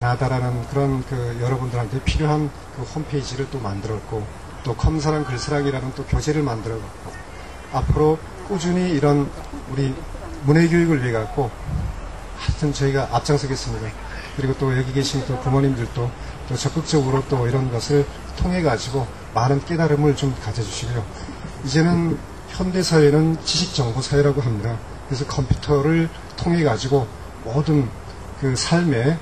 나다라는 그런 여러분들한테 필요한 홈페이지를 또 만들었고, 또 컴사랑 글사랑이라는 또 교재를 만들어갖고, 앞으로 꾸준히 이런 우리 문해교육을 위해 갖고 하여튼 저희가 앞장서겠습니다. 그리고 또 여기 계신 또 부모님들도 또 적극적으로 또 이런 것을 통해 가지고 많은 깨달음을 좀 가져주시고요. 이제는 현대사회는 지식정보사회라고 합니다. 그래서 컴퓨터를 통해 가지고 모든 삶의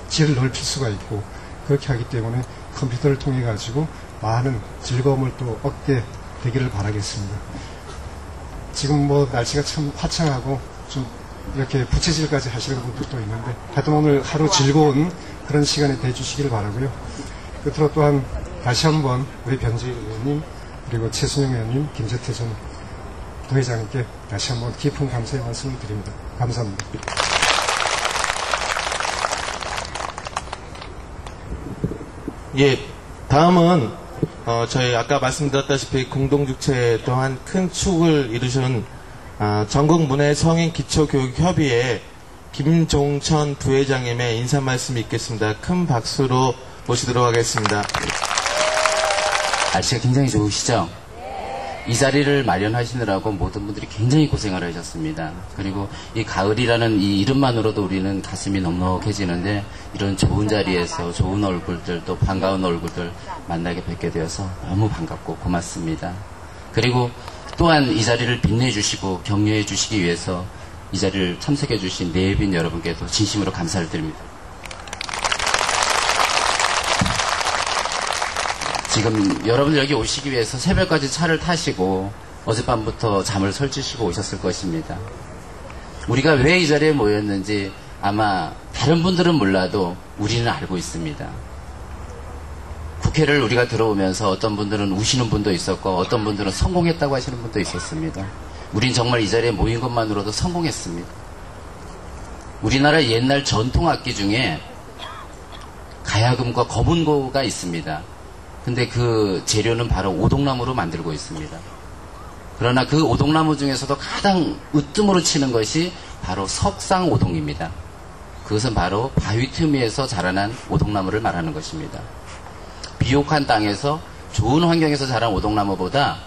질을 넓힐 수가 있고, 그렇게 하기 때문에 컴퓨터를 통해 가지고 많은 즐거움을 또 얻게 되기를 바라겠습니다. 지금 날씨가 참 화창하고 좀 이렇게 부채질까지 하시는 분들도 있는데, 하여튼 오늘 하루 즐거운 그런 시간이 되주시길 바라고요. 끝으로 또한 다시 한번 우리 변재일 의원님, 그리고 최순영 의원님, 김재태 전 부회장님께 다시 한번 깊은 감사의 말씀을 드립니다. 감사합니다. 예, 다음은 저희 아까 말씀드렸다시피 공동주최 또한 큰 축을 이루신 전국문해성인기초교육협의회 김종천 부회장님의 인사 말씀이 있겠습니다. 큰 박수로 모시도록 하겠습니다. 날씨가 굉장히 좋으시죠? 이 자리를 마련하시느라고 모든 분들이 굉장히 고생을 하셨습니다. 그리고 이 가을이라는 이 이름만으로도 우리는 가슴이 넉넉해지는데, 이런 좋은 자리에서 좋은 얼굴들, 또 반가운 얼굴들 만나게 뵙게 되어서 너무 반갑고 고맙습니다. 그리고 또한 이 자리를 빛내주시고 격려해 주시기 위해서 이 자리를 참석해 주신 내빈 여러분께도 진심으로 감사를 드립니다. 지금 여러분들 여기 오시기 위해서 새벽까지 차를 타시고 어젯밤부터 잠을 설치시고 오셨을 것입니다. 우리가 왜 이 자리에 모였는지 아마 다른 분들은 몰라도 우리는 알고 있습니다. 국회를 우리가 들어오면서 어떤 분들은 우시는 분도 있었고, 어떤 분들은 성공했다고 하시는 분도 있었습니다. 우린 정말 이 자리에 모인 것만으로도 성공했습니다. 우리나라 옛날 전통악기 중에 가야금과 거문고가 있습니다. 근데 그 재료는 바로 오동나무로 만들고 있습니다. 그러나 그 오동나무 중에서도 가장 으뜸으로 치는 것이 바로 석상오동입니다. 그것은 바로 바위 틈위에서 자라난 오동나무를 말하는 것입니다. 비옥한 땅에서 좋은 환경에서 자란 오동나무보다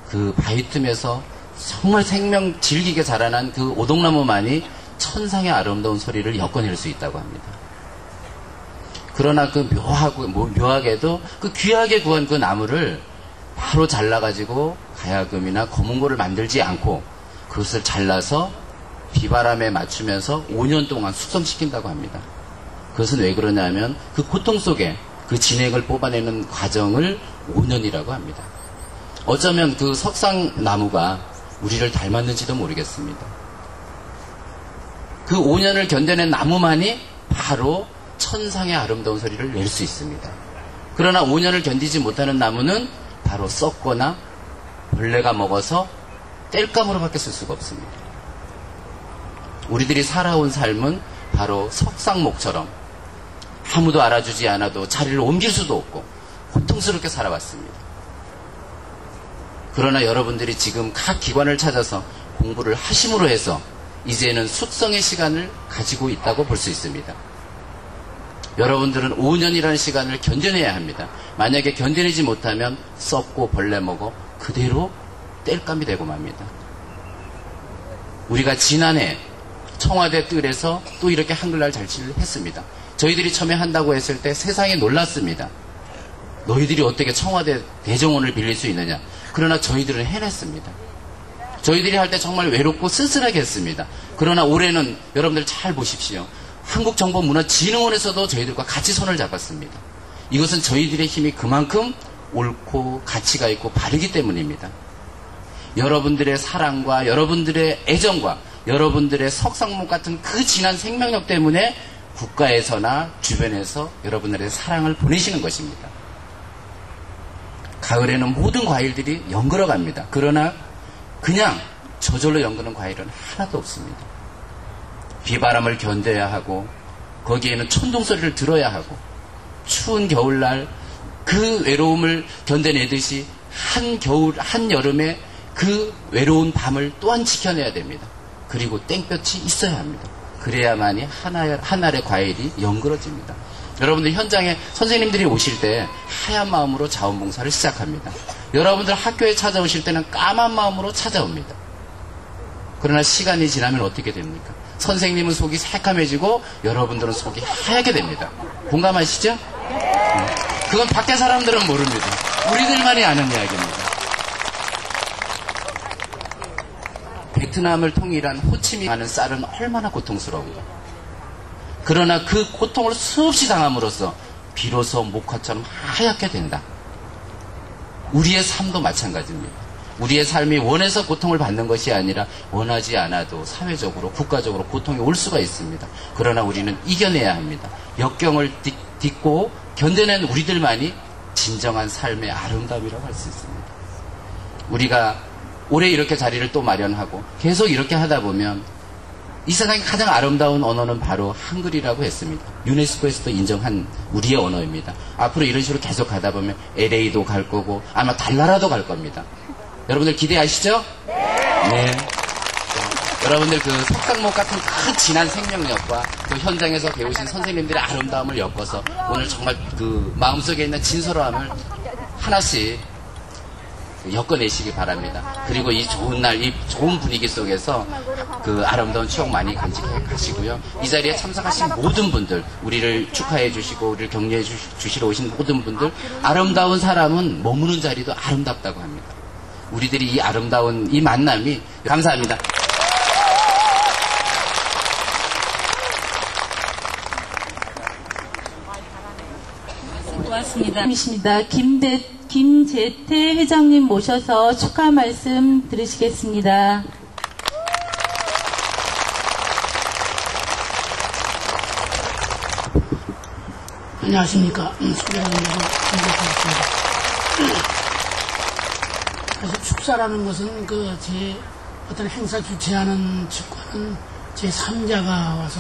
그 바위 틈에서 정말 생명 질기게 자라난 그 오동나무만이 천상의 아름다운 소리를 엮어낼 수 있다고 합니다. 그러나 그 묘하게도 그 귀하게 구한 그 나무를 바로 잘라가지고 가야금이나 거문고를 만들지 않고 그것을 잘라서 비바람에 맞추면서 5년 동안 숙성시킨다고 합니다. 그것은 왜 그러냐면 그 고통 속에 그 진액을 뽑아내는 과정을 5년이라고 합니다. 어쩌면 그 석상나무가 우리를 닮았는지도 모르겠습니다. 그 5년을 견뎌낸 나무만이 바로 천상의 아름다운 소리를 낼 수 있습니다. 그러나 5년을 견디지 못하는 나무는 바로 썩거나 벌레가 먹어서 땔감으로밖에 쓸 수가 없습니다. 우리들이 살아온 삶은 바로 석상목처럼 아무도 알아주지 않아도 자리를 옮길 수도 없고 고통스럽게 살아왔습니다. 그러나 여러분들이 지금 각 기관을 찾아서 공부를 하심으로 해서 이제는 숙성의 시간을 가지고 있다고 볼 수 있습니다. 여러분들은 5년이라는 시간을 견뎌내야 합니다. 만약에 견뎌내지 못하면 썩고 벌레 먹어 그대로 땔감이 되고 맙니다. 우리가 지난해 청와대 뜰에서 또 이렇게 한글날 잔치를 했습니다. 저희들이 처음에 한다고 했을 때 세상에 놀랐습니다. 너희들이 어떻게 청와대 대정원을 빌릴 수 있느냐. 그러나 저희들은 해냈습니다. 저희들이 할 때 정말 외롭고 쓸쓸하게 했습니다. 그러나 올해는 여러분들 잘 보십시오. 한국정보문화진흥원에서도 저희들과 같이 손을 잡았습니다. 이것은 저희들의 힘이 그만큼 옳고 가치가 있고 바르기 때문입니다. 여러분들의 사랑과 여러분들의 애정과 여러분들의 석상목 같은 그 진한 생명력 때문에 국가에서나 주변에서 여러분들의 사랑을 보내시는 것입니다. 가을에는 모든 과일들이 연글어 갑니다. 그러나 그냥 저절로 연그는 과일은 하나도 없습니다. 비바람을 견뎌야 하고 거기에는 천둥소리를 들어야 하고 추운 겨울날 그 외로움을 견뎌내듯이 한여름에 그 외로운 밤을 또한 지켜내야 됩니다. 그리고 땡볕이 있어야 합니다. 그래야만이 한 알의 과일이 연그러집니다. 여러분들 현장에 선생님들이 오실 때 하얀 마음으로 자원봉사를 시작합니다. 여러분들 학교에 찾아오실 때는 까만 마음으로 찾아옵니다. 그러나 시간이 지나면 어떻게 됩니까? 선생님은 속이 새까매지고 여러분들은 속이 하얗게 됩니다. 공감하시죠? 그건 밖에 사람들은 모릅니다. 우리들만이 아는 이야기입니다. 베트남을 통일한 호치민 하는 쌀은 얼마나 고통스러운가. 그러나 그 고통을 수없이 당함으로써 비로소 목화처럼 하얗게 된다. 우리의 삶도 마찬가지입니다. 우리의 삶이 원해서 고통을 받는 것이 아니라 원하지 않아도 사회적으로 국가적으로 고통이 올 수가 있습니다. 그러나 우리는 이겨내야 합니다. 역경을 딛고 견뎌낸 우리들만이 진정한 삶의 아름다움이라고 할 수 있습니다. 우리가 올해 이렇게 자리를 또 마련하고 계속 이렇게 하다 보면 이 세상에 가장 아름다운 언어는 바로 한글이라고 했습니다. 유네스코에서도 인정한 우리의 언어입니다. 앞으로 이런 식으로 계속 가다 보면 LA도 갈 거고 아마 달나라도 갈 겁니다. 여러분들 기대하시죠? 네. 여러분들 그 석강목 같은 그 진한 생명력과 또 현장에서 배우신 선생님들의 아름다움을 엮어서 오늘 정말 그 마음속에 있는 진솔함을 하나씩 엮어내시기 바랍니다. 그리고 이 좋은 날, 이 좋은 분위기 속에서 그 아름다운 추억 많이 간직해 가시고요. 이 자리에 참석하신 모든 분들, 우리를 축하해 주시고 우리를 격려해 주시러 오신 모든 분들, 아름다운 사람은 머무는 자리도 아름답다고 합니다. 우리들이 이 아름다운 이 만남이 감사합니다. 고맙습니다. 김재태 회장님 모셔서 축하 말씀 들으시겠습니다. 안녕하십니까. 소개하겠습니다. 사실 축사라는 것은 제 어떤 행사 주최하는 측과는 제 3자가 와서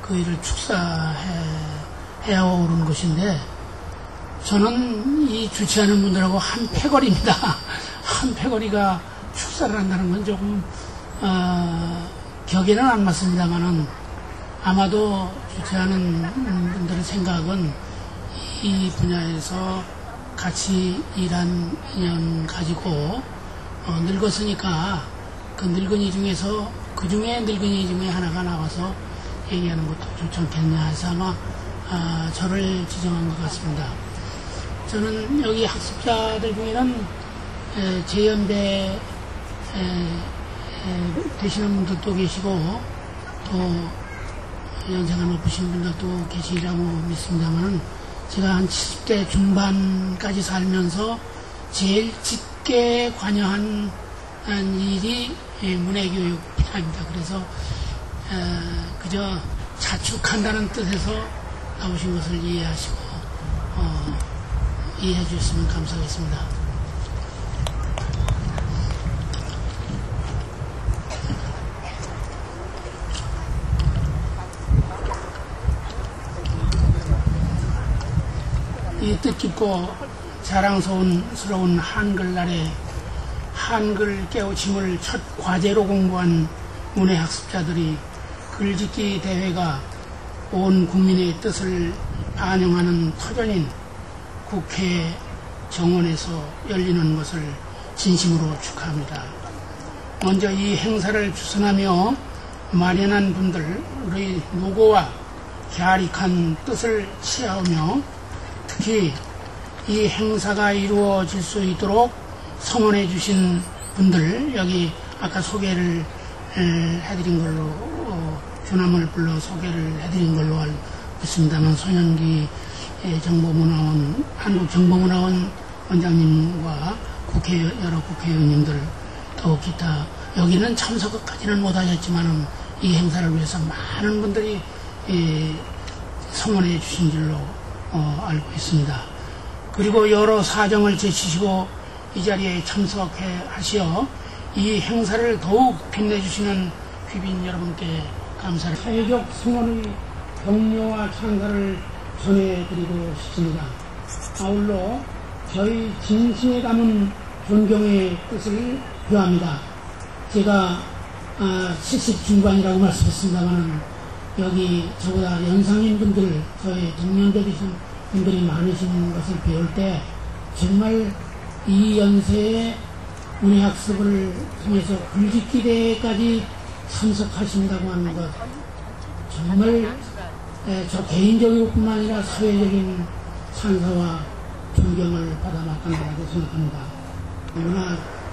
그 일을 축사해야 오는 것인데 저는 이 주최하는 분들하고 한 패거리입니다. 한 패거리가 축사를 한다는 건 조금 격에는 안 맞습니다만은 아마도 주최하는 분들의 생각은 이 분야에서 같이 일한 인연 가지고 늙었으니까 그 늙은이 중에서 그 중에 늙은이 중에 하나가 나와서 얘기하는 것도 좋지 않겠냐 해서 아마 저를 지정한 것 같습니다. 저는 여기 학습자들 중에는 재연대 되시는 분들도 계시고 또 연세가 높으신 분들도 계시라고 믿습니다만은 제가 한 70대 중반까지 살면서 제일 짙게 관여한 일이 문해교육 분야입니다. 그래서 그저 자축한다는 뜻에서 나오신 것을 이해하시고 이해해 주셨으면 감사하겠습니다. 이 뜻깊고 자랑스러운 한글날에 한글 깨우침을 첫 과제로 공부한 문해학습자들이 글짓기 대회가 온 국민의 뜻을 반영하는 터전인 국회 정원에서 열리는 것을 진심으로 축하합니다. 먼저 이 행사를 주선하며 마련한 분들의 노고와 갸륵한 뜻을 치하오며 특히 이 행사가 이루어질 수 있도록 성원해 주신 분들, 여기 아까 소개를 해드린 걸로 주남을 불러 소개를 해드린 걸로 알고 있습니다만 손현기 정보문화원, 한국정보문화원 원장님과 여러 국회의원님들 또 기타 여기는 참석까지는 못하셨지만 이 행사를 위해서 많은 분들이 성원해 주신 줄로 알고 있습니다. 그리고 여러 사정을 제치시고 이 자리에 참석하시어 이 행사를 더욱 빛내주시는 귀빈 여러분께 감사를 사회적 성원의 격려와 찬사를 전해드리고 싶습니다. 아울러 저희 진심에 담은 존경의 뜻을 표합니다. 제가 70 중반이라고 말씀했습니다만 여기 저보다 연상인 분들, 저희 동년배이신 분들이 많으신 것을 배울 때 정말 이 연세에 문해학습을 통해서 굴짓기대까지 참석하신다고 하는 것, 정말 저 개인적으로 뿐만 아니라 사회적인 찬사와 존경을 받아 마땅하다고 생각합니다.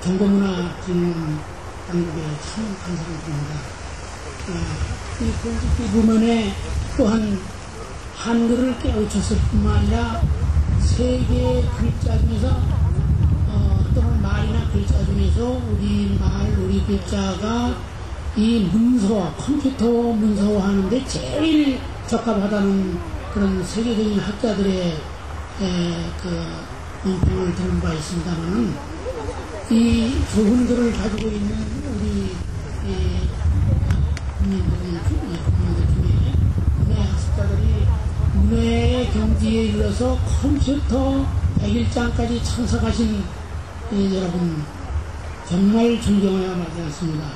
정보문화진흥원 당국에 참 감사를 드립니다. 이 굴짓기 부문에 또한 한글을 깨우쳤을 뿐만 아니라 세계의 글자 중에서 또는 말이나 글자 중에서 우리 말, 우리 글자가 이 문서화, 컴퓨터 문서화 하는데 제일 적합하다는 그런 세계적인 학자들의 그 논평을 들은 바 있습니다만은 이 좋은 글을 가지고 있는 우리 국민들 중에 문해 학습자들이 문해의 경지에 이르러서 컴퓨터 101장까지 참석하신 여러분 정말 존경해야 마지 않습니다.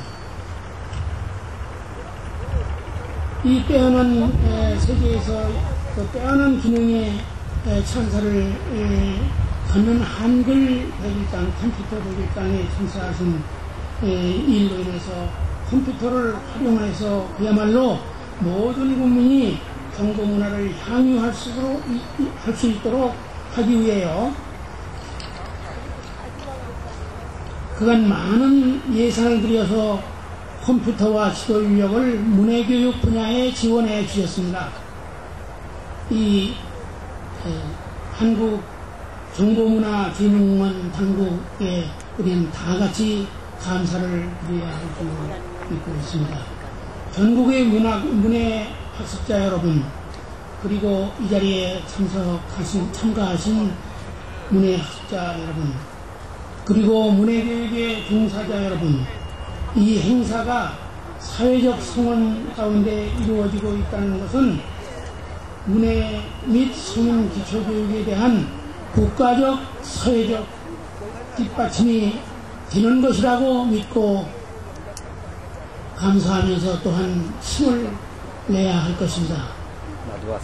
이 빼어난 세계에서 그 빼어난 기능의 찬사를 갖는 한글 101장, 컴퓨터 101장에 참석하신 일로 인해서 컴퓨터를 활용해서 그야말로 모든 국민이 정보문화를 향유할 수 있도록 하기 위해요. 그간 많은 예산을 들여서 컴퓨터와 지도 인력을 문해교육 분야에 지원해 주셨습니다. 이 한국 정보문화진흥원 당국에 우리는 다 같이 감사를 드려야 할 줄 믿고 있습니다. 전국의 문해 학습자 여러분, 그리고 이 자리에 참가하신 문해 학습자 여러분, 그리고 문해교육의 종사자 여러분, 이 행사가 사회적 성원 가운데 이루어지고 있다는 것은 문해 및 성인 기초교육에 대한 국가적, 사회적 뒷받침이 되는 것이라고 믿고 감사하면서 또한 힘을 내야 할 것입니다.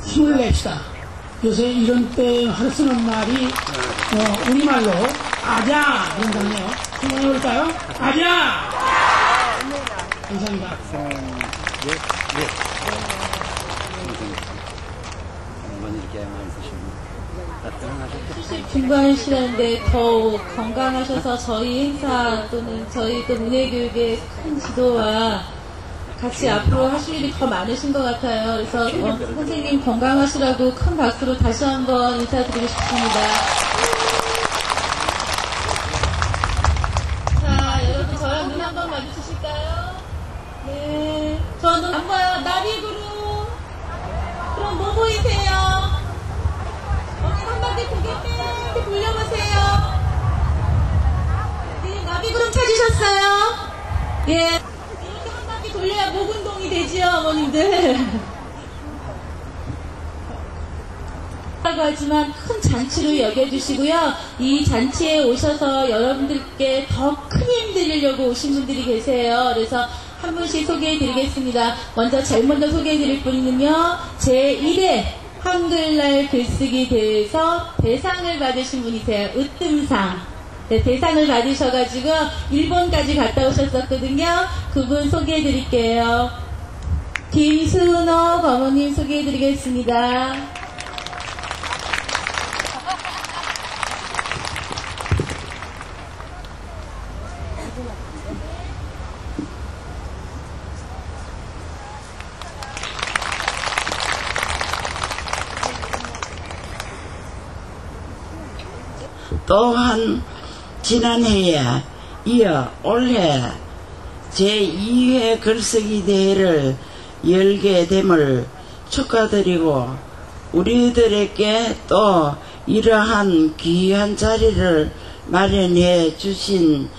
힘을 냅시다. 요새 이런 때 쓰는 말이 우리말로 아자 이런 거네요. 한번 해볼까요? 아자! 감사합니다. 중간이시라는데 더욱 건강하셔서 저희 행사 또는 저희 또 문해교육의 큰 지도와 같이 앞으로 하실 일이 더 많으신 것 같아요. 그래서 선생님 건강하시라고 큰 박수로 다시 한번 인사드리고 싶습니다. 자, 여러분 저랑 눈 한번 마주치실까요? 네. 저는 안 보여요. 나비구름. 그럼 뭐 보이세요? 한 바퀴 고개 이렇게 돌려보세요. 네, 나비구름 찾으셨어요? 예. 이렇게 한 바퀴 돌려야 목 운동이 되지요, 어머님들. 라고 하지만 큰 잔치로 여겨주시고요. 이 잔치에 오셔서 여러분들께 더 큰 힘 드리려고 오신 분들이 계세요. 그래서 한 분씩 소개해드리겠습니다. 제일 먼저 소개해드릴 분은요, 제1회 한글날 글쓰기 대회에서 대상을 받으신 분이세요. 으뜸상. 네, 대상을 받으셔가지고 일본까지 갔다 오셨었거든요. 그분 소개해드릴게요. 김수은호 어머님 소개해드리겠습니다. 또한 지난해에 이어 올해 제2회 글쓰기 대회를 열게 됨을 축하드리고 우리들에게 또 이러한 귀한 자리를 마련해 주신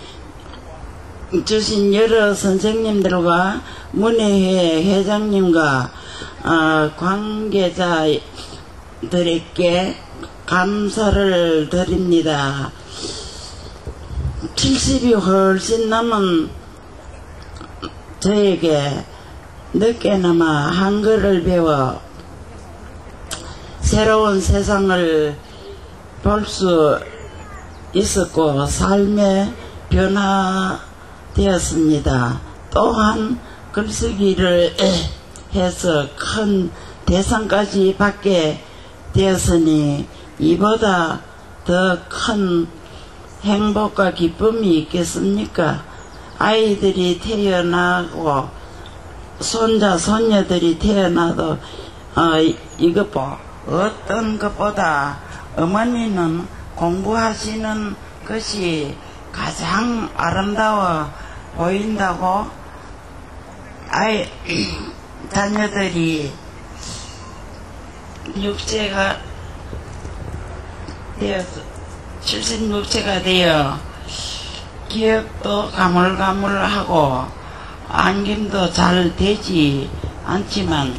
여러 선생님들과 문해회 회장님과 관계자들에게 감사를 드립니다. 70이 훨씬 넘은 저에게 늦게나마 한글을 배워 새로운 세상을 볼 수 있었고 삶의 변화되었습니다. 또한 글쓰기를 해서 큰 대상까지 받게 되었으니 이보다 더 큰 행복과 기쁨이 있겠습니까? 아이들이 태어나고 손자 손녀들이 태어나도 어떤 것보다 어머니는 공부하시는 것이 가장 아름다워 보인다고 자녀들이 육체가 되어서 76세가 되어 기억도 가물가물하고 안김도 잘 되지 않지만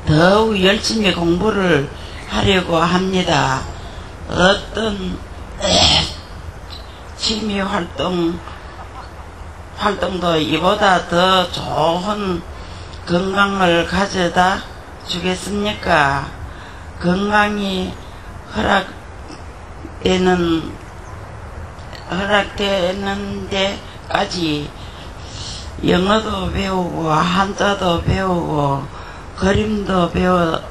더욱 열심히 공부를 하려고 합니다. 어떤 취미 활동도 이보다 더 좋은 건강을 가져다 주겠습니까? 건강이 허락되는 데까지 영어도 배우고 한자도 배우고 그림도 배워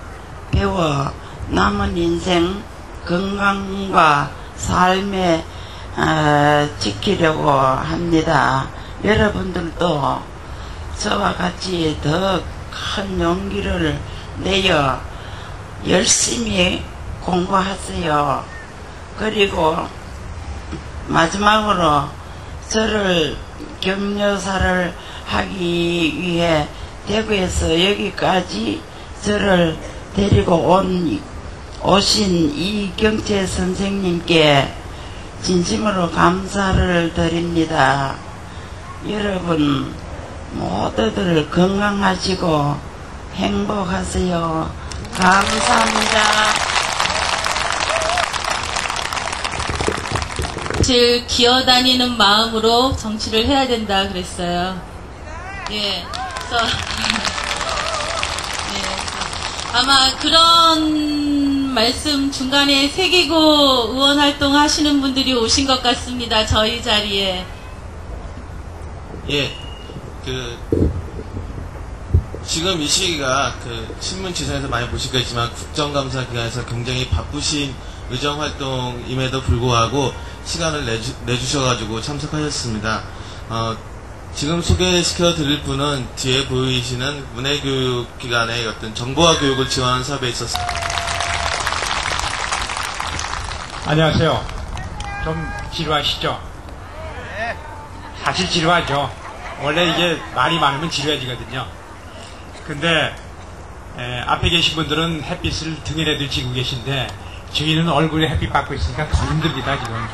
남은 인생 건강과 삶에 지키려고 합니다. 여러분들도 저와 같이 더 큰 용기를 내어 열심히 공부하세요. 그리고 마지막으로 저를 격려사를 하기 위해 대구에서 여기까지 저를 데리고 오신 이경채 선생님께 진심으로 감사를 드립니다. 여러분 모두들 건강하시고 행복하세요. 감사합니다. 즉 기어다니는 마음으로 정치를 해야 된다 그랬어요. 예, 그래서 아마 그런 말씀 중간에 새기고 의원 활동 하시는 분들이 오신 것 같습니다. 저희 자리에. 예, 지금 이 시기가 신문지상에서 많이 보시겠지만 국정감사 기간에서 굉장히 바쁘신 의정활동임에도 불구하고 시간을 내주셔가지고 참석하셨습니다. 지금 소개시켜 드릴 분은 뒤에 보이시는 문해교육기관의 어떤 정보화 교육을 지원하는 사업에 있었습니다. 안녕하세요. 좀 지루하시죠? 사실 지루하죠. 원래 이게 말이 많으면 지루해지거든요. 근데 앞에 계신 분들은 햇빛을 등에라도 지고 계신데 저희는 얼굴에 햇빛 받고 있으니까 더 힘듭니다. 지금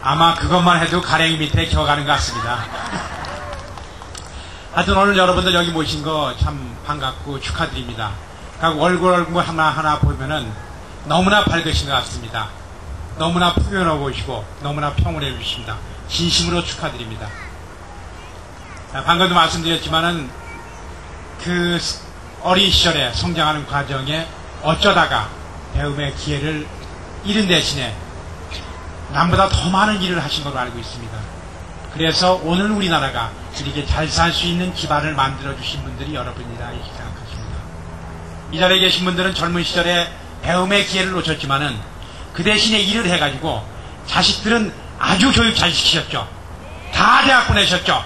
아마 그것만 해도 가랭이 밑에 기어가는 것 같습니다. 하여튼 오늘 여러분들 여기 모신 거 참 반갑고 축하드립니다. 얼굴 하나하나 보면은 너무나 밝으신 것 같습니다. 너무나 풍요로워 보이시고 너무나 평온해 주십니다. 진심으로 축하드립니다. 방금도 말씀드렸지만은 그 어린 시절에 성장하는 과정에 어쩌다가 배움의 기회를 잃은 대신에 남보다 더 많은 일을 하신 걸로 알고 있습니다. 그래서 오늘 우리나라가 이렇게 잘 살 수 있는 기반을 만들어 주신 분들이 여러분이라 이렇게 생각하십니다. 이 자리에 계신 분들은 젊은 시절에 배움의 기회를 놓쳤지만은 그 대신에 일을 해가지고 자식들은 아주 교육 잘 시키셨죠. 다 대학 보내셨죠.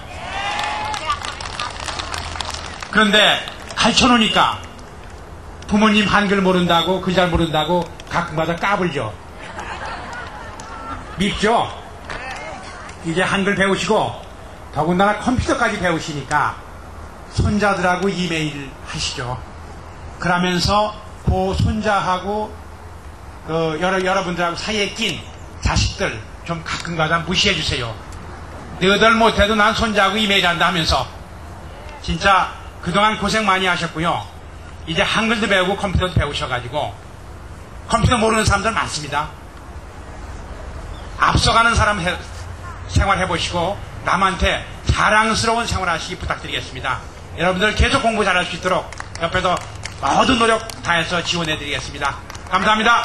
그런데 가르쳐놓으니까 부모님 한글 모른다고 글 모른다고 가끔가다 까불죠. 밉죠. 이제 한글 배우시고 더군다나 컴퓨터까지 배우시니까 손자들하고 이메일 하시죠. 그러면서 그 손자하고 여러분들하고 사이에 낀 자식들 좀 가끔가다 무시해 주세요. 너희들 못해도 난 손자하고 이메일 한다 하면서 진짜 그동안 고생 많이 하셨고요. 이제 한글도 배우고 컴퓨터도 배우셔가지고 컴퓨터 모르는 사람들 많습니다. 앞서가는 사람 생활해보시고 남한테 자랑스러운 생활하시기 부탁드리겠습니다. 여러분들 계속 공부 잘할 수 있도록 옆에서 모든 노력 다해서 지원해드리겠습니다. 감사합니다.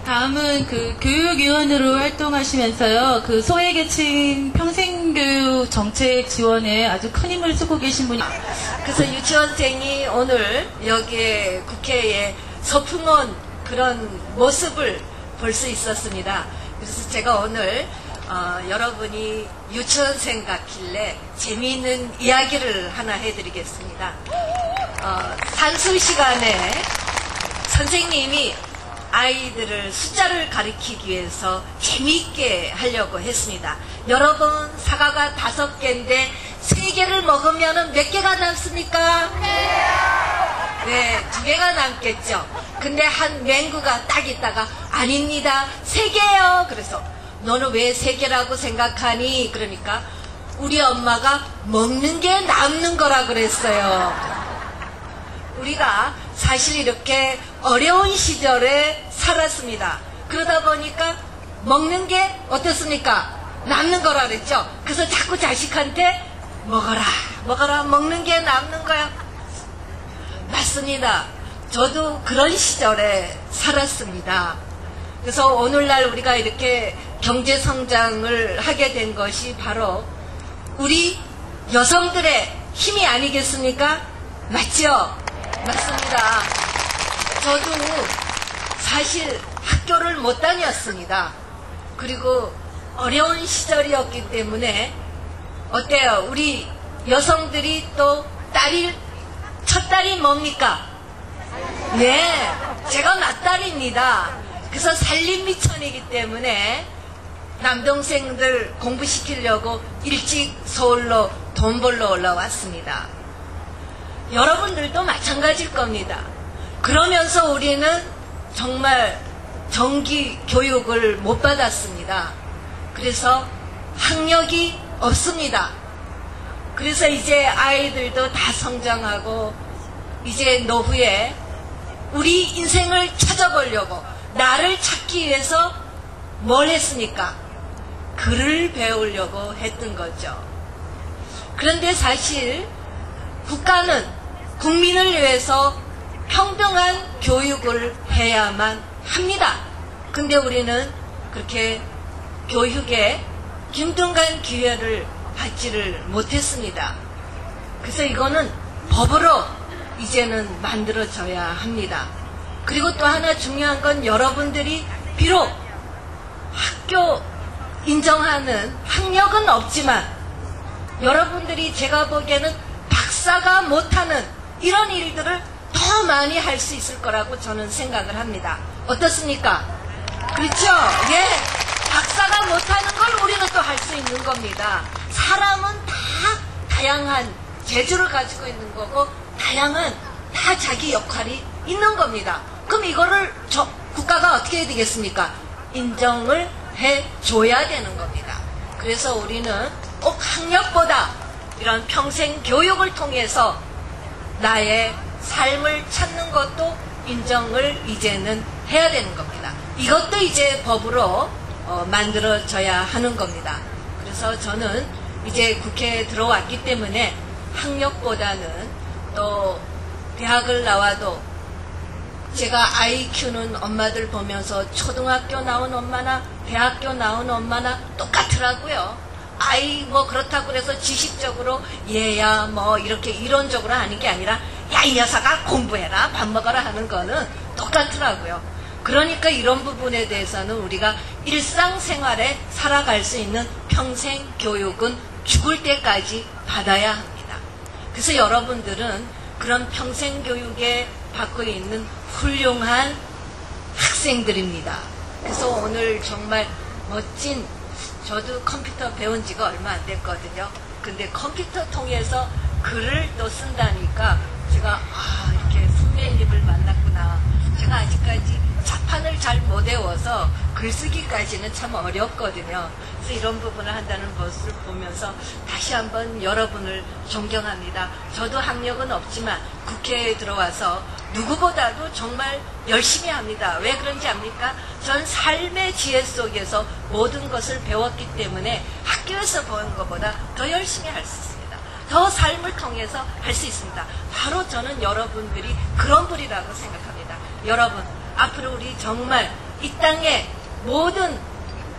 다음은 그 교육위원으로 활동하시면서요, 그 소외계층 평생교육 정책 지원에 아주 큰 힘을 쓰고 계신 분이. 그래서 유치원생이 오늘 여기에 국회에 서풍온 그런 모습을 볼 수 있었습니다. 그래서 제가 오늘 여러분이 유치원생 같길래 재미있는 이야기를 하나 해드리겠습니다. 산수 시간에 선생님이 아이들을 숫자를 가리키기 위해서 재미있게 하려고 했습니다. 여러분, 사과가 5개인데 3개를 먹으면 몇 개가 남습니까? 네, 2개가 남겠죠. 근데 한 맹구가 딱 있다가 아닙니다, 3개요. 그래서 너는 왜 3개라고 생각하니? 그러니까 우리 엄마가 먹는 게 남는 거라 그랬어요. 우리가 사실 이렇게 어려운 시절에 살았습니다. 그러다 보니까 먹는 게 어떻습니까? 남는 거라 그랬죠. 그래서 자꾸 자식한테 먹어라, 먹어라, 먹는 게 남는 거야. 맞습니다. 저도 그런 시절에 살았습니다. 그래서 오늘날 우리가 이렇게 경제 성장을 하게 된 것이 바로 우리 여성들의 힘이 아니겠습니까? 맞죠? 맞습니다. 저도 사실 학교를 못 다녔습니다. 그리고 어려운 시절이었기 때문에 어때요? 우리 여성들이 또 첫 딸이 뭡니까? 네, 제가 맏딸입니다. 그래서 살림미천이기 때문에 남동생들 공부시키려고 일찍 서울로 돈 벌러 올라왔습니다. 여러분들도 마찬가지일 겁니다. 그러면서 우리는 정말 정기 교육을 못 받았습니다. 그래서 학력이 없습니다. 그래서 이제 아이들도 다 성장하고 이제 노후에 우리 인생을 찾아보려고 나를 찾기 위해서 뭘 했습니까? 글을 배우려고 했던 거죠. 그런데 사실 국가는 국민을 위해서 평등한 교육을 해야만 합니다. 근데 우리는 그렇게 교육에 균등한 기회를 받지를 못했습니다. 그래서 이거는 법으로 이제는 만들어져야 합니다. 그리고 또 하나 중요한 건 여러분들이 비록 학교 인정하는 학력은 없지만 여러분들이 제가 보기에는 박사가 못하는 이런 일들을 더 많이 할 수 있을 거라고 저는 생각을 합니다. 어떻습니까? 그렇죠? 예. 박사가 못하는 걸 우리는 또 할 수 있는 겁니다. 사람은 다 다양한 재주를 가지고 있는 거고 다양한 다 자기 역할이 있는 겁니다. 그럼 이거를 국가가 어떻게 해야 되겠습니까? 인정을 해줘야 되는 겁니다. 그래서 우리는 꼭 학력보다 이런 평생 교육을 통해서 나의 삶을 찾는 것도 인정을 이제는 해야 되는 겁니다. 이것도 이제 법으로 만들어져야 하는 겁니다. 그래서 저는 이제 국회에 들어왔기 때문에 학력보다는 또 대학을 나와도 제가 아이 키우는 엄마들 보면서 초등학교 나온 엄마나 대학교 나온 엄마나 똑같더라고요. 아이 뭐 그렇다고 그래서 지식적으로 얘야 뭐 이렇게 이론적으로 하는 게 아니라 야 이 녀석아 공부해라 밥 먹어라 하는 거는 똑같더라고요. 그러니까 이런 부분에 대해서는 우리가 일상생활에 살아갈 수 있는 평생 교육은 죽을 때까지 받아야 합니다. 그래서 여러분들은 그런 평생 교육에 받고 있는 훌륭한 학생들입니다. 그래서 오늘 정말 멋진, 저도 컴퓨터 배운 지가 얼마 안 됐거든요. 근데 컴퓨터 통해서 글을 또 쓴다니까 제가 이렇게 선배님을 만났구나. 제가 아직까지 자판을 잘 못 외워서 글쓰기까지는 참 어렵거든요. 그래서 이런 부분을 한다는 것을 보면서 다시 한번 여러분을 존경합니다. 저도 학력은 없지만 국회에 들어와서 누구보다도 정말 열심히 합니다. 왜 그런지 압니까? 전 삶의 지혜 속에서 모든 것을 배웠기 때문에 학교에서 배운 것보다 더 열심히 할 수 있습니다. 더 삶을 통해서 할 수 있습니다. 바로 저는 여러분들이 그런 분이라고 생각합니다. 여러분, 앞으로 우리 정말 이 땅의 모든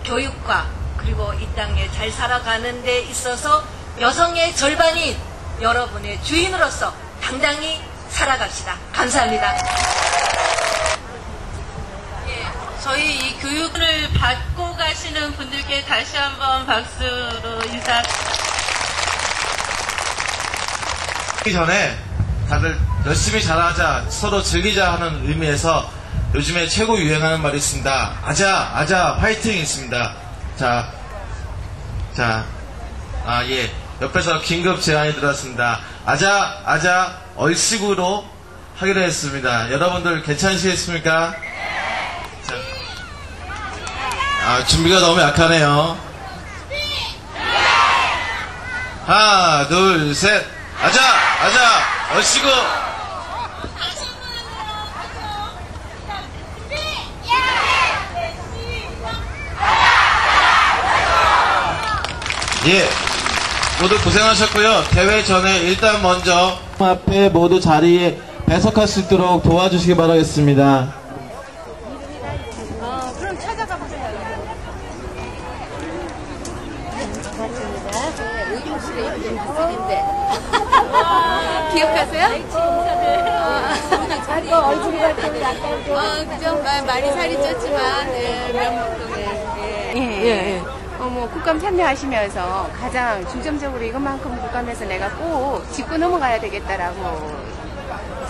교육과 그리고 이 땅에 잘 살아가는 데 있어서 여성의 절반인 여러분의 주인으로서 당당히 살아갑시다. 감사합니다. 저희 이 교육을 받고 가시는 분들께 다시 한번 박수로 인사. 하기 전에 다들 열심히 잘하자, 서로 즐기자 하는 의미에서 요즘에 최고 유행하는 말이 있습니다. 아자, 아자, 파이팅 있습니다. 예. 옆에서 긴급 제안이 들어왔습니다. 아자, 아자, 얼씨구로 하기로 했습니다. 여러분들 괜찮으시겠습니까? 자, 준비가 너무 약하네요. 하나, 둘, 셋. 아자, 아자, 얼씨구. 예. 모두 고생하셨고요. 대회 전에 일단 먼저 앞에 모두 자리에 배석할 수 있도록 도와주시기 바라겠습니다. 그럼 찾아가 보세요. 의료실에 있는 학생인데. 기억하세요? 자리 얼굴이 같은 약간 그죠? 많이 살이 쪘지만 면목동에. 예. 국감 참여하시면서 가장 중점적으로 이것만큼 국감에서 내가 꼭 짚고 넘어가야 되겠다라고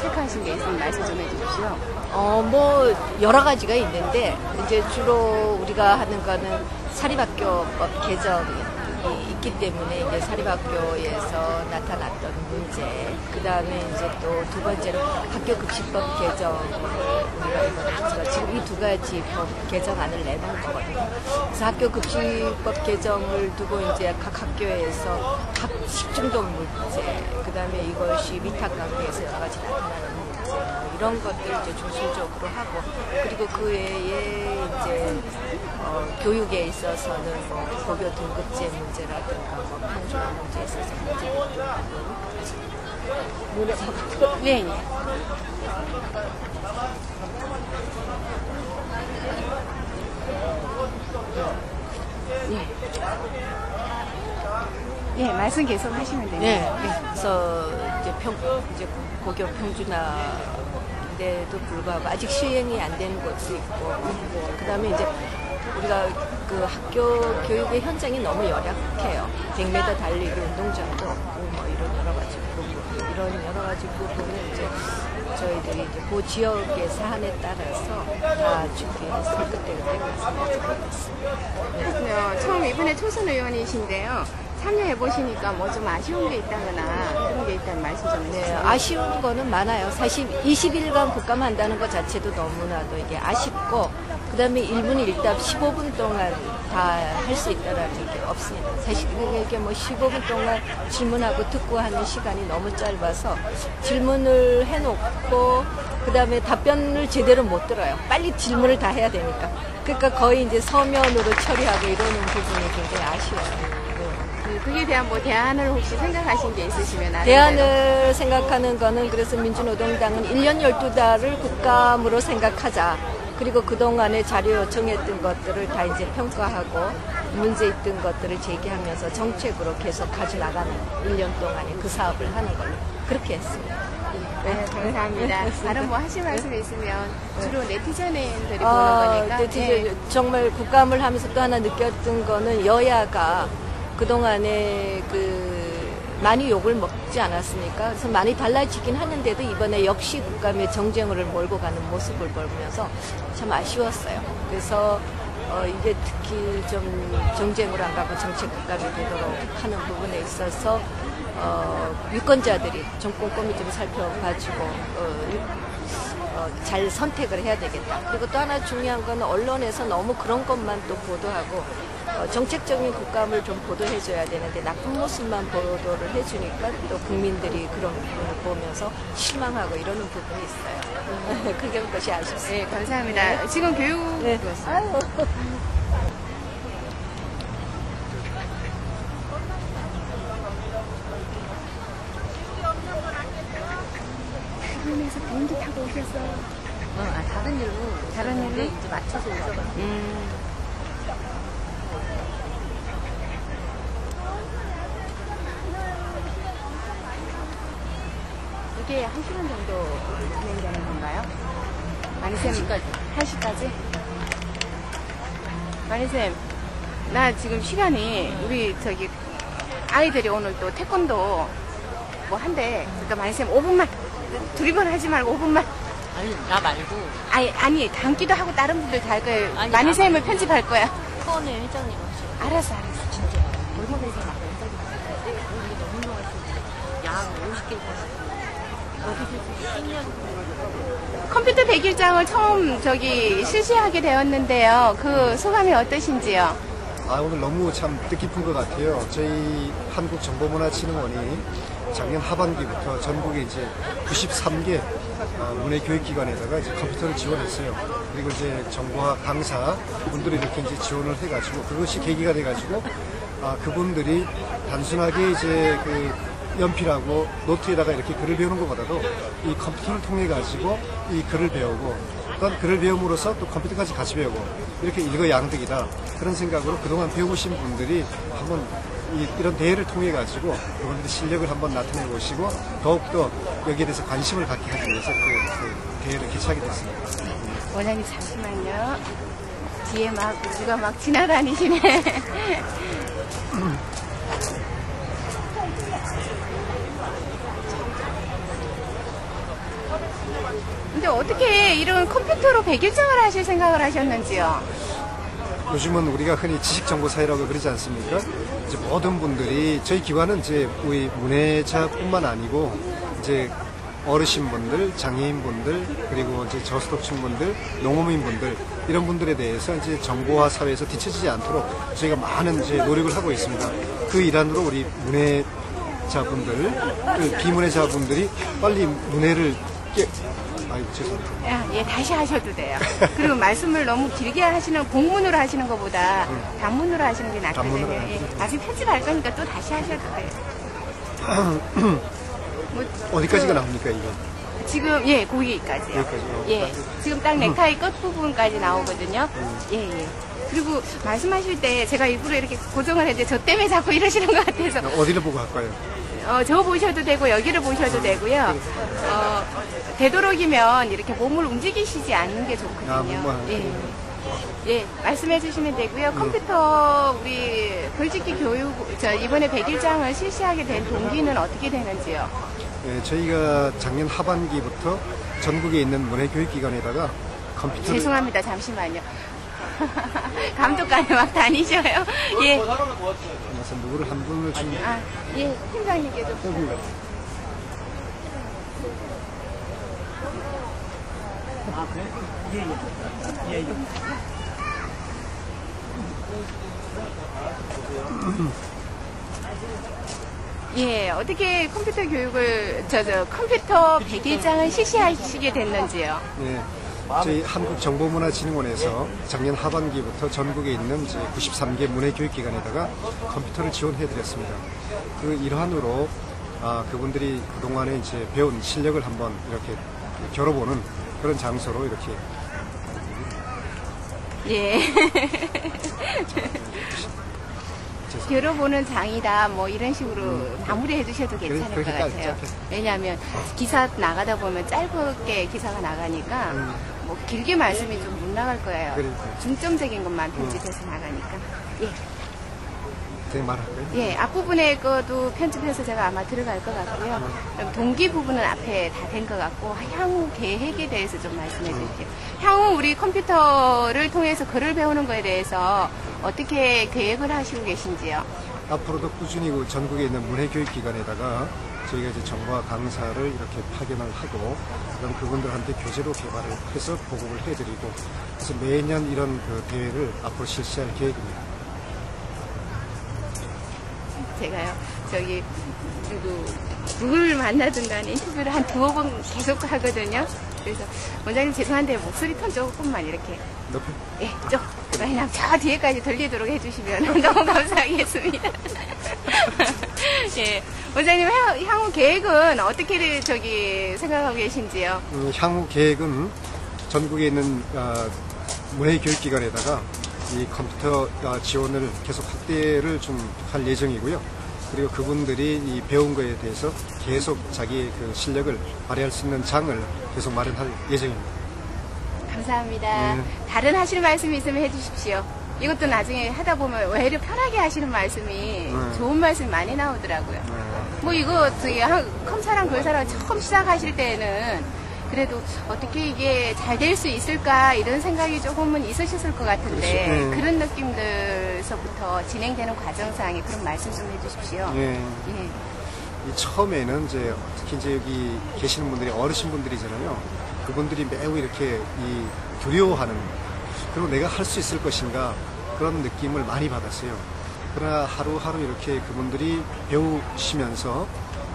생각하신 게 있으면 말씀 좀 해주십시오. 여러 가지가 있는데, 이제 주로 우리가 하는 거는 사립학교법 개정이 있기 때문에 이제 사립학교에서 나타났던 문제, 그 다음에 이제 또 두 번째로 학교급식법 개정을 우리가 이번에 지금 이 두 가지 법 개정안을 내놓은 거거든요. 그래서 학교급식법 개정을 두고 이제 각 학교에서 식중독 문제, 그 다음에 이것이 위탁 관계에서 여러 가지 나타나는 문제, 이런 것들 이제 중심적으로 하고, 그리고 그 외에 이제 교육에 있어서는 고교 등급제 문제라든가 평준화 문제에 있어서 문제를 네. 예, 말씀 계속 하시면 됩니다. 네. 그래서 이제 고교 평준화인데도 불구하고 아직 시행이 안 되는 곳도 있고, 그 다음에 이제 우리가 그 학교 교육의 현장이 너무 열악해요. 100m 달리기 운동장도 없고, 이런 여러 가지 부분을 이제 저희들이 이제 그 지역의 사안에 따라서 다 준비해서 그때 말씀드리겠습니다. 그렇군요. 처음 이번에 초선 의원이신데요. 참여해보시니까 뭐 좀 아쉬운 게 있다거나 그런 게 있다는 말씀 좀 해주세요. 네, 아쉬운 거는 많아요. 사실 20일간 국감한다는 것 자체도 너무나도 이게 아쉽고, 그 다음에 1분 1답 15분 동안 다 할 수 있다라는 게 없습니다. 사실 이게 15분 동안 질문하고 듣고 하는 시간이 너무 짧아서 질문을 해놓고 그 다음에 답변을 제대로 못 들어요. 빨리 질문을 다 해야 되니까. 그러니까 거의 이제 서면으로 처리하고 이러는 부분이 굉장히 아쉬워요. 그에 대한 대안을 혹시 생각하신 게 있으시면 대안을 생각하는 거는, 그래서 민주노동당은 1년 12달을 국감으로 생각하자. 그리고 그동안에 자료 요청했던 것들을 다 이제 평가하고 문제 있던 것들을 제기하면서 정책으로 계속 가져나가는 1년 동안에 그 사업을 하는 걸로 그렇게 했습니다. 네, 감사합니다. 다른 하실 말씀이 있으면 주로 네티즌들이 보는 거니까. 정말 국감을 하면서 또 하나 느꼈던 거는 여야가 그동안에 많이 욕을 먹지 않았습니까? 그래서 많이 달라지긴 하는데도 이번에 역시 국감에 정쟁을 몰고 가는 모습을 보면서 참 아쉬웠어요. 그래서 이게 특히 좀 정쟁으로 안 가고 정책 국감이 되도록 하는 부분에 있어서 유권자들이 좀 꼼꼼히 좀 살펴봐주고 잘 선택을 해야 되겠다. 그리고 또 하나 중요한 건 언론에서 너무 그런 것만 또 보도하고 정책적인 국감을 좀 보도해줘야 되는데 나쁜 모습만 보도를 해주니까 또 국민들이 그런 부분을 보면서 실망하고 이러는 부분이 있어요. 그런 것이 아쉽습니다. 네, 감사합니다. 지금 교육 네. 아유. 그러면서 비행기 타고 오셨어요? 다른 일로 이제 맞춰서 오셔서. 이게 1시간 정도 진행되는 건가요? 마니쌤 1시까지? 마니쌤, 나 지금 시간이 우리 저기 아이들이 오늘 또 태권도 뭐 한대. 그러니까 마니쌤 5분만 두리번 하지 말고 5분만. 아니, 나 말고. 아니 담기도 하고 다른 분들 다 할 거예요. 아니, 마니쌤을 편집할 거야. 수원의 회장님 하시고. 알았어. 진짜. 얼마나서 막 연락이 왔는데, 우리 너무 좋아했어. 약 50개 컴퓨터 100일장을 처음 실시하게 되었는데요. 그 소감이 어떠신지요? 오늘 너무 참 뜻깊은 것 같아요. 저희 한국정보문화진흥원이 작년 하반기부터 전국에 이제 93개 문해교육기관에다가 이제 컴퓨터를 지원했어요. 그리고 이제 정보화 강사 분들이 이렇게 이제 지원을 해가지고 그것이 계기가 돼가지고 그분들이 단순하게 이제 그 연필하고 노트에다가 이렇게 글을 배우는 것보다도 이 컴퓨터를 통해 가지고 이 글을 배우고 어떤 글을 배움으로써 또 컴퓨터까지 같이 배우고 이렇게 일거양득이다 그런 생각으로 그동안 배우신 분들이 한번 이런 대회를 통해 가지고 그분들의 실력을 한번 나타내 보시고 더욱더 여기에 대해서 관심을 갖게 하기 위해서 그 대회를 개최하게 됐습니다. 원장님 잠시만요. 뒤에 누가 막 지나다니시네. 근데 어떻게 이런 컴퓨터로 100일장을 하실 생각을 하셨는지요? 요즘은 우리가 흔히 지식정보사회라고 그러지 않습니까? 이제 모든 분들이 저희 기관은 이제 우리 문해자뿐만 아니고 이제 어르신분들, 장애인분들, 그리고 이제 저소득층분들, 농어민분들 이런 분들에 대해서 이제 정보화 사회에서 뒤처지지 않도록 저희가 많은 이제 노력을 하고 있습니다. 그 일환으로 우리 문해자분들, 비문해자분들이 빨리 문해를 죄송합니다. 예, 다시 하셔도 돼요. 그리고 말씀을 너무 길게 하시는, 공문으로 하시는 것보다 단문으로 하시는 게 낫거든요. 예, 나중에 편집할 거니까 또 다시 하셔도 돼요. 뭐, 어디까지가 나옵니까, 이거? 지금, 예, 거기까지요. 여기까지요? 예, 지금 딱 넥타이 끝부분까지 나오거든요. 예, 예. 그리고 말씀하실 때 제가 일부러 이렇게 고정을 했는데 저 때문에 자꾸 이러시는 것 같아서. 어디를 보고 할까요? 저 보셔도 되고 여기를 보셔도 되고요. 되도록이면 이렇게 몸을 움직이시지 않는 게 좋거든요. 예. 예, 말씀해 주시면 되고요. 컴퓨터 우리 글짓기 교육 이번에 100일장을 실시하게 된 동기는 어떻게 되는지요? 네, 저희가 작년 하반기부터 전국에 있는 문해교육기관에다가 컴퓨터를 죄송합니다. 잠시만요. 감독관이 막 다니셔요. 예. 그래서 누구를 한 분을 좀 예, 팀장님께 좀. 예. 예, 어떻게 컴퓨터 교육을, 컴퓨터 100일장을 실시하시게 됐는지요? 네. 저희 한국정보문화진흥원에서 작년 하반기부터 전국에 있는 이제 93개 문해교육기관에다가 컴퓨터를 지원해드렸습니다. 그 일환으로 그분들이 그동안에 이제 배운 실력을 한번 이렇게 겨뤄보는 그런 장소로 이렇게. 예. 겨뤄보는 장이다, 뭐 이런 식으로 마무리해 주셔도 괜찮을 것 같아요. 왜냐하면 기사 나가다 보면 짧게 기사가 나가니까 뭐 길게 말씀이 좀 못 나갈 거예요. 중점적인 것만 편집해서 나가니까. 예. 네, 말할까요? 예, 앞부분에 것도 편집해서 제가 아마 들어갈 것 같고요. 그럼 동기 부분은 앞에 다 된 것 같고, 향후 계획에 대해서 좀 말씀해 주십시오. 향후 우리 컴퓨터를 통해서 글을 배우는 거에 대해서 어떻게 계획을 하시고 계신지요? 앞으로도 꾸준히 전국에 있는 문해교육기관에다가 저희가 이제 정보화 강사를 이렇게 파견을 하고, 그럼 그분들한테 교재로 개발을 해서 보급을 해드리고, 그래서 매년 이런 그 대회를 앞으로 실시할 계획입니다. 제가요, 누구를 만나든 간에 인터뷰를 한 2번 계속 하거든요. 그래서 원장님 죄송한데 목소리 톤 조금만 이렇게 높이? 예, 그냥 저 뒤에까지 들리도록 해주시면 너무 감사하겠습니다. 예, 원장님 향후 계획은 어떻게 생각하고 계신지요? 향후 계획은 전국에 있는 문해교육기관에다가 이 컴퓨터 지원을 계속 확대를 좀 할 예정이고요. 그리고 그분들이 이 배운 거에 대해서 계속 자기의 그 실력을 발휘할 수 있는 장을 계속 마련할 예정입니다. 감사합니다. 다른 하실 말씀이 있으면 해주십시오. 이것도 나중에 하다 보면 오히려 편하게 하시는 말씀이 좋은 말씀이 많이 나오더라고요. 뭐 이거 컴사랑 글사랑 처음 시작하실 때는 그래도 어떻게 이게 잘 될 수 있을까 이런 생각이 조금은 있으셨을 것 같은데 그런 느낌들서부터 진행되는 과정상에 그런 말씀 좀 해주십시오. 예. 이 처음에는 이제 특히 이제 여기 계시는 분들이 어르신분들이잖아요. 그분들이 매우 이렇게 두려워하는, 그리고 내가 할 수 있을 것인가 그런 느낌을 많이 받았어요. 그러나 하루하루 이렇게 그분들이 배우시면서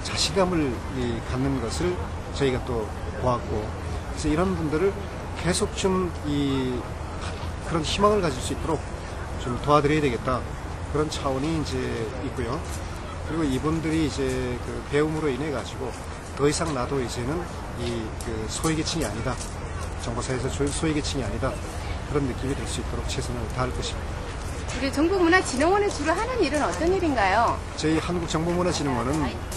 자신감을 갖는 것을 저희가 또 보았고, 그래서 이런 분들을 계속 좀 그런 희망을 가질 수 있도록 좀 도와드려야 되겠다, 그런 차원이 이제 있고요. 그리고 이분들이 이제 그 배움으로 인해 가지고 더 이상 나도 이제는 그 소외계층이 아니다, 정보사에서 소외계층이 아니다, 그런 느낌이 들 수 있도록 최선을 다할 것입니다. 우리 정보문화진흥원이 주로 하는 일은 어떤 일인가요? 저희 한국정보문화진흥원은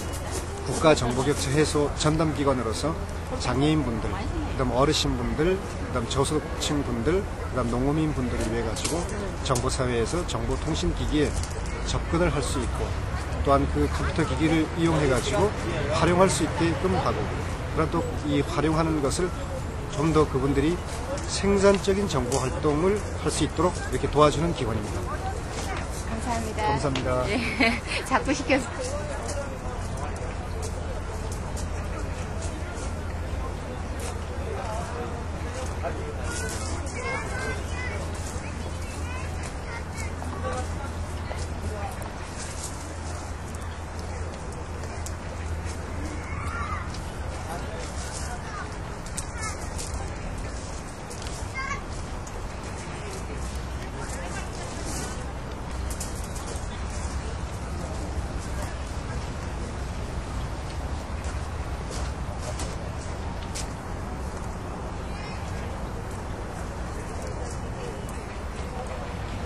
국가정보격차 해소 전담기관으로서 장애인분들, 그다음 어르신분들, 그다음 저소득층분들, 그다음 농어민분들을 위해 가지고 정보사회에서 정보통신기기에 접근을 할 수 있고, 또한 그 컴퓨터 기기를 이용해 가지고 활용할 수 있게끔 하고, 그러나 또 이 활용하는 것을 좀 더 그분들이 생산적인 정보 활동을 할 수 있도록 이렇게 도와주는 기관입니다. 감사합니다. 감사합니다. 네, 자꾸 시켜서.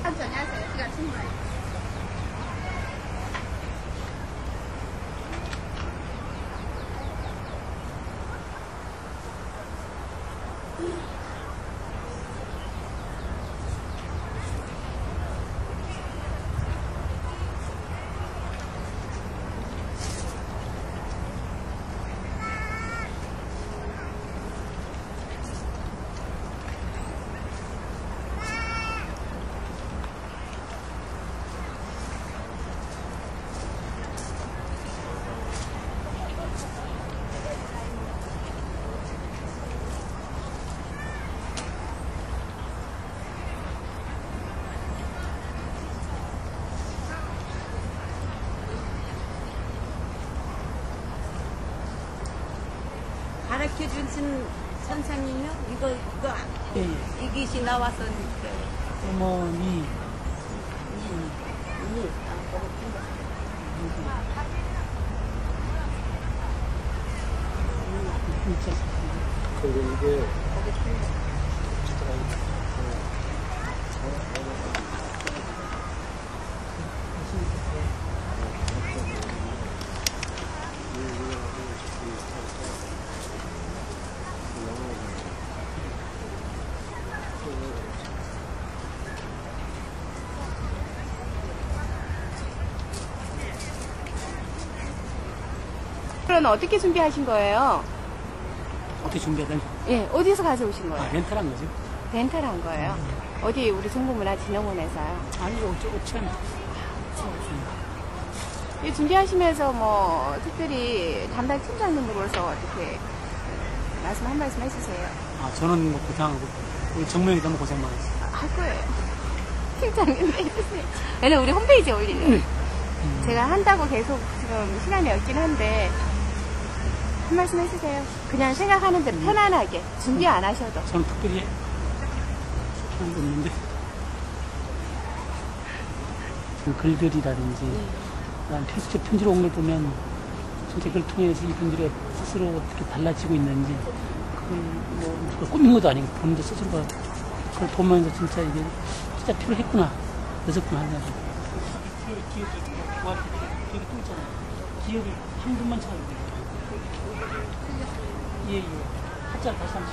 안녕하세요. 시간 충분히. 가르쳐준 선생님이요? 이거 예. 이것이 나왔었는데. 어머니. 그리고 이게 그럼 어떻게 준비하신 거예요? 어떻게 준비하든? 예, 어디서 가져오신 거예요? 렌탈한 거죠. 렌탈한 거예요? 어디 우리 정보문화진흥원에서요? 아니, 어쩌고 참. 이 준비하시면서 뭐 특별히 담당 팀장님으로서 어떻게 말씀 한 말씀 해주세요. 아, 저는 뭐 고생하고, 우리 정명이 너무 고생 많았어요. 할 거예요. 팀장님 해주세요. 왜냐면 우리 홈페이지에 올리는. 제가 한다고 계속 지금 시간이 없긴 한데 한 말씀 해주세요. 그냥 생각하는 대로 편안하게 준비 안 하셔도. 저는 특별히 하는 게 없는데 글들이라든지 텍스트 편지로 온 걸 보면 진짜 그걸 통해서 이분들의 스스로 어떻게 달라지고 있는지 그걸 꾸민 것도 아니고 본인들 스스로가 그걸 보면서 진짜 이게 진짜 필요했구나 늦었구나 하는 기억이 또 있잖아요. 기억이 한 분만 찾아요. 예. 한자 다시 한 번.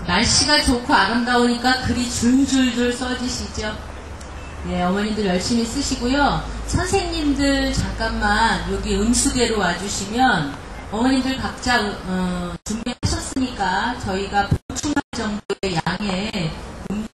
날씨가 좋고 아름다우니까 글이 줄줄줄 써지시죠. 네, 어머님들 열심히 쓰시고요. 선생님들 잠깐만 여기 음수대로 와주시면 어머님들 각자 준비하셨으니까 저희가 보충할 정도의 양의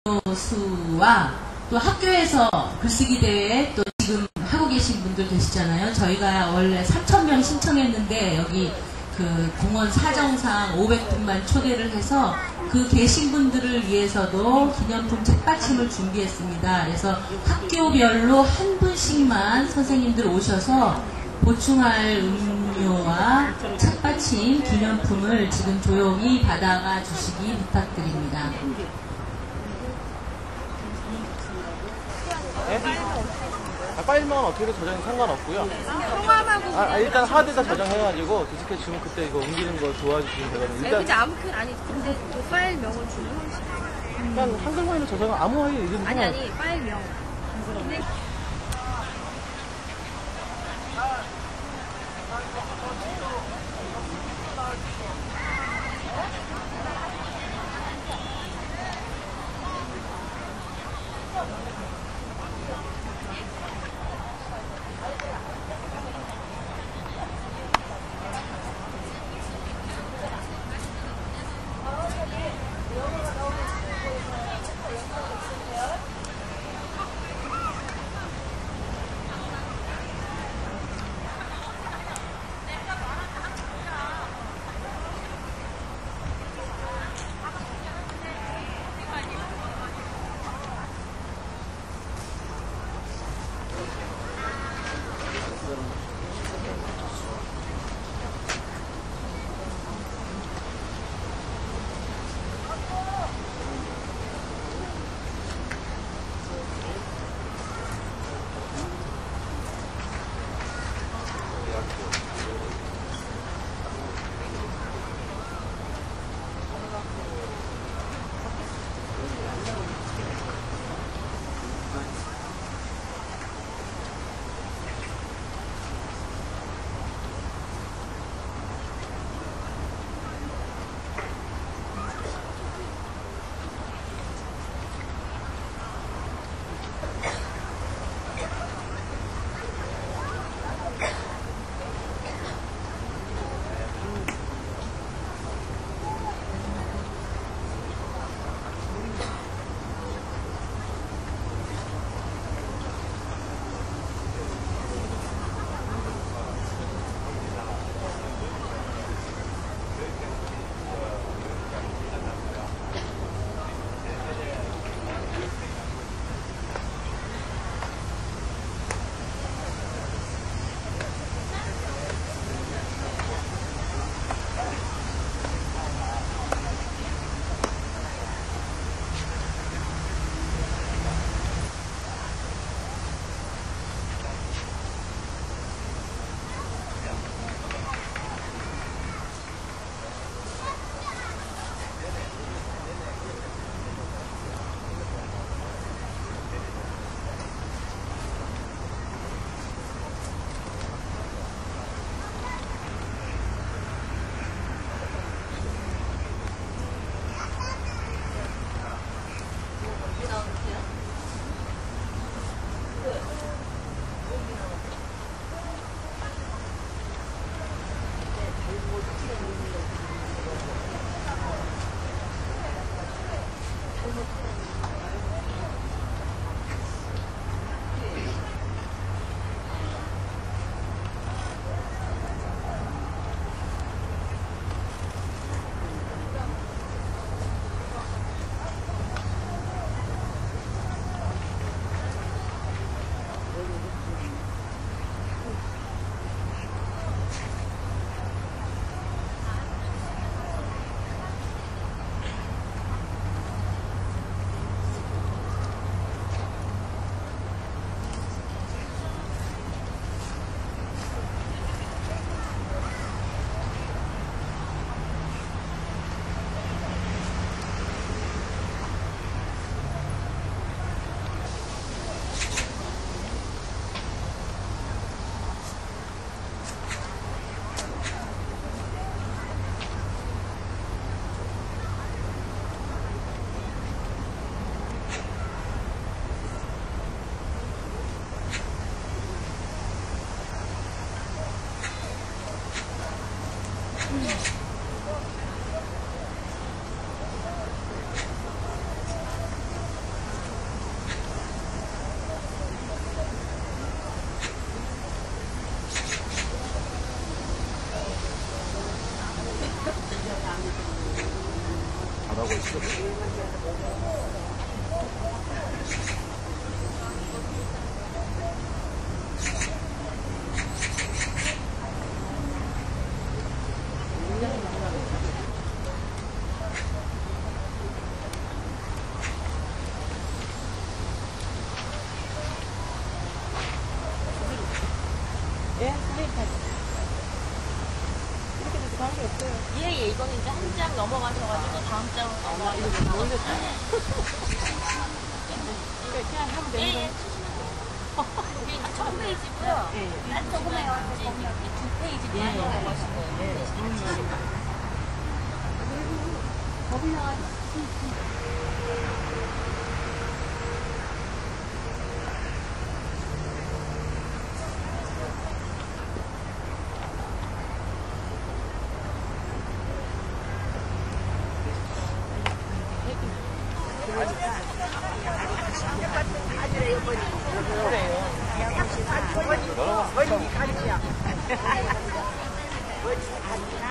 음료수와 또 학교에서 글쓰기 대회 또 지금 하고 계신 분들 계시잖아요. 저희가 원래 3,000명 신청했는데 여기 그 공원 사정상 500분만 초대를 해서 그 계신 분들을 위해서도 기념품 책받침을 준비했습니다. 그래서 학교별로 한 분씩만 선생님들 오셔서 보충할 음료와 책받침 기념품을 지금 조용히 받아가 주시기 부탁드립니다. 파일만 어떻게든 저장이 상관없고요. 일단 하드에다 저장해가지고 디스켓 주면 그때 이거 옮기는 거 도와주시면 되거든요. 일단 그치, 아무 그 아니 근데 그 파일명을 주는 그냥 한글화에는 저장은 아무 하에 이름 아니 파일명. 근데 예, 이거는 이제 한 장 넘어가셔가지고 다음 장으로 넘어가시면 그냥 하면 되는 거예요? 이게 첫 페이지고요. 한 조금만 두 페이지만 넘어가신 거예요. 겁이 나가지고.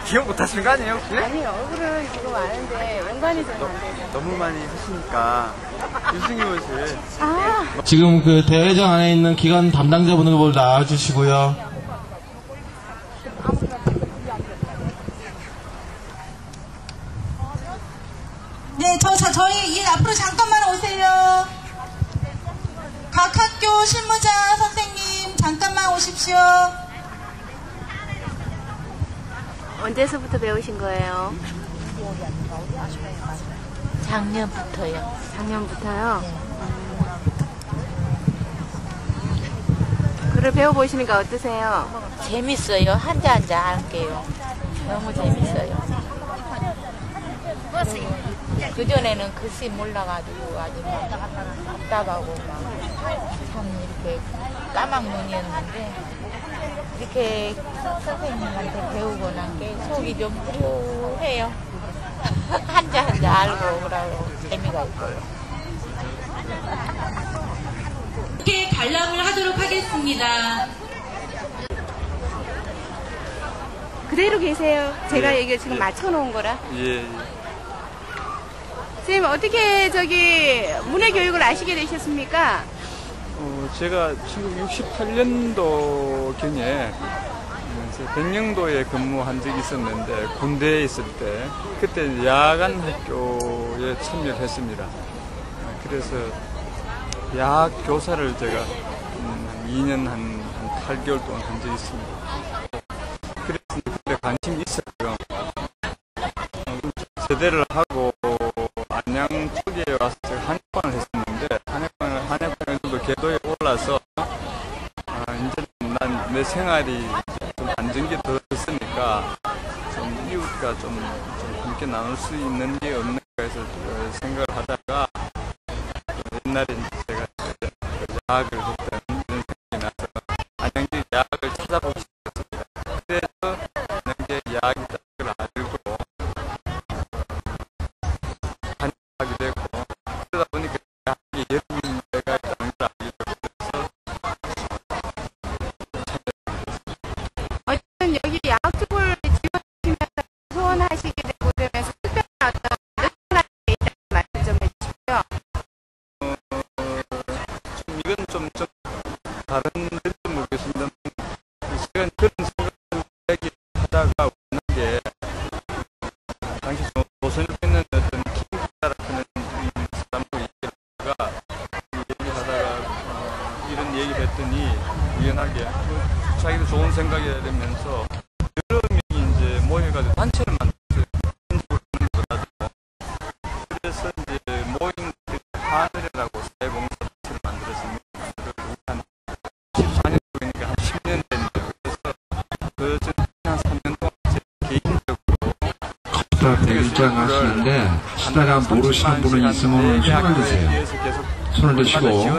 기억 못 하시는 거 아니에요, 혹시? 아니, 얼굴은 지금 아는데 연관이 좀 안 돼서. 너무 많이 하시니까 유승희 옷을. 지금 그 대회장 안에 있는 기관 담당자분들 나와주시고요. 네, 저희 앞으로 잠깐만 오세요. 각 학교 실무자 선생님 잠깐만 오십시오. 언제서부터 배우신 거예요? 작년부터요. 작년부터요? 글을 배워보시니까 어떠세요? 재밌어요. 한자 할게요. 너무 재밌어요. 그전에는 글씨 몰라가지고 아주 막 답답하고 참 이렇게 까막눈이었는데 이렇게 선생님한테 배우고 난 게 속이 좀 후련해요. 한자 알고 그러고 재미가 있고요. 이렇게 관람을 하도록 하겠습니다. 그대로 계세요. 제가 여기 지금 맞춰놓은 거라. 예. 선생님, 어떻게 문해교육을 아시게 되셨습니까? 제가 지금 68년도경에 백령도에 근무한 적이 있었는데, 군대에 있을 때 그때 야간 학교에 참여를 했습니다. 그래서 야학 교사를 제가 2년 한 8개월 동안 한 적이 있습니다. 그래서 그때 관심이 있었고요. 제대를 하고 안양 쪽에 와서 제가 한약관을 했었는데, 한약관에서도 궤도에 올라서 이제 난 내 생활이 좀 안정기 들었으니까 좀 이웃과 좀 함께 나눌 수 있는 게 없는가 해서 생각을 하다가 옛날에 제가 야학을 했던 이런 생각이 나서 안양대 야학을 찾아보기 시작했습니다. 그래서 안양대 야학이라는 걸 알고 하게 되고, 그러다 보니까 야학이 여러 개가 있다는 걸 알게 되고, 어쨌든 여기 야학 쪽을 지원하시면서 후원하시게 되고 그러면서 특별한 어떤 느낌이 있다는 말씀 좀 해주시고요. 이건 좀 다른지도 모르겠습니다. 제가 그런 생각을 하다가 워낙에 당시 조선에 있는 어떤 킹기자라는 사람하고 얘기하다가 이런 얘기를 했더니 우연하게 자기도 좋은 생각이 되면서 여러 명이 이제 모여가지고 단체를 만들었어요. 그래서 이제 모인 하늘이라고 사회봉사 단체를 만들었습니다. 한 14년 되니까 한 10년 됐는데, 그래서 한 3년 동안 제 개인적으로 입장하시는데 하시다가 모르시는 분이 있으면 손을 드세요. 손을 드시고